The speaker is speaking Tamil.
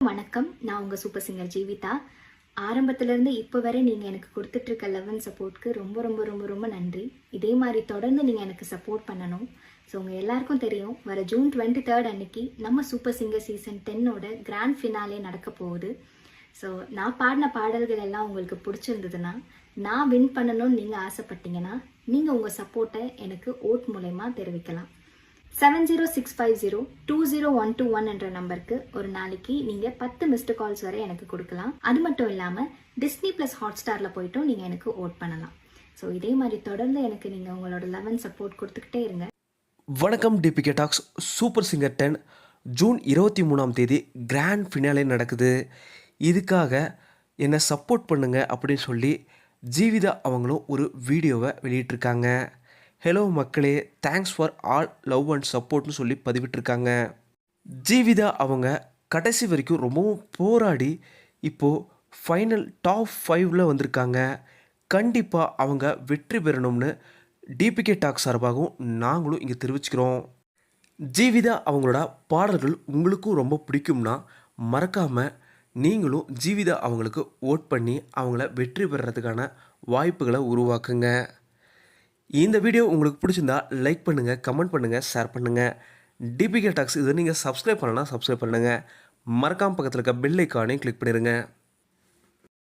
வணக்கம். நான் உங்க சூப்பர் சிங்கர் ஜீவிதா. ஆரம்பத்திலேருந்து இப்போ வரை நீங்க எனக்கு குடுத்துட்ருக்க லவ் அண்ட் சப்போர்ட்க்கு ரொம்ப ரொம்ப ரொம்ப ரொம்ப நன்றி. இதே மாரி தொடர்ந்து நீங்க எனக்கு சப்போர்ட் பண்ணணும். ஸோ உங்க எல்லாருக்கும் தெரியும், வர ஜூன் 23 அன்னைக்கு நம்ம சூப்பர் சிங்கர் சீசன் 10ஓட கிராண்ட் ஃபினாலே நடக்க போகுது. ஸோ நான் பாடின பாடல்கள் எல்லாம் உங்களுக்கு பிடிச்சிருந்ததுன்னா, நான் வின் பண்ணணும்னு நீங்க ஆசைப்பட்டீங்கன்னா, நீங்க உங்க சப்போர்ட்டை எனக்கு ஓட் மூலயமா தெரிவிக்கலாம். 7065020121 என்ற நம்பருக்கு ஒரு நாளைக்கு நீங்க 10 மிஸ்டு கால்ஸ் வரை எனக்கு கொடுக்கலாம். அது மட்டும் இல்லாம டிஸ்னி பிளஸ் ஹாட்ஸ்டார்ல போயிட்டும் நீங்க எனக்கு ஓட் பண்ணலாம். ஸோ இதே மாதிரி தொடர்ந்து எனக்கு நீங்க உங்களோட லவ் அண்ட் சப்போர்ட் கொடுத்துக்கிட்டே இருங்க. வணக்கம் டிபிகே talks. Super singer 10 June 23 grand finale நடக்குது. இதுக்காக என்னை சப்போர்ட் பண்ணுங்க அப்படின்னு சொல்லி ஜீவிதா அவங்களும் ஒரு வீடியோவை வெளியிட்டிருக்காங்க. ஹலோ மக்களே, thanks for all love and சப்போர்ட்னு சொல்லி பதிவிட்டிருக்காங்க. ஜீவிதா அவங்க கடைசி வரைக்கும் ரொம்பவும் போராடி இப்போது ஃபைனல் டாப் 5 வந்திருக்காங்க. கண்டிப்பாக அவங்க வெற்றி பெறணும்னு டிபிகே டாக் சார்பாகவும் நாங்களும் இங்கே தெரிவிச்சுக்கிறோம். ஜீவிதா அவங்களோட பாடல்கள் உங்களுக்கும் ரொம்ப பிடிக்கும்னா மறக்காமல் நீங்களும் ஜீவிதா அவங்களுக்கு ஓட் பண்ணி அவங்கள வெற்றி பெறுறதுக்கான வாய்ப்புகளை உருவாக்குங்க. இந்த வீடியோ உங்களுக்கு பிடிச்சிருந்தா லைக் பண்ணுங்கள், கமெண்ட் பண்ணுங்கள், ஷேர் பண்ணுங்கள். டிபிகே டாக்ஸ் இதை நீங்கள் சப்ஸ்கிரைப் பண்ணலன்னா சப்ஸ்கிரைப் பண்ணுங்கள். மறக்காமல் பக்கத்தில் இருக்க பெல் ஐக்கானையும் கிளிக் பண்ணிடுங்க.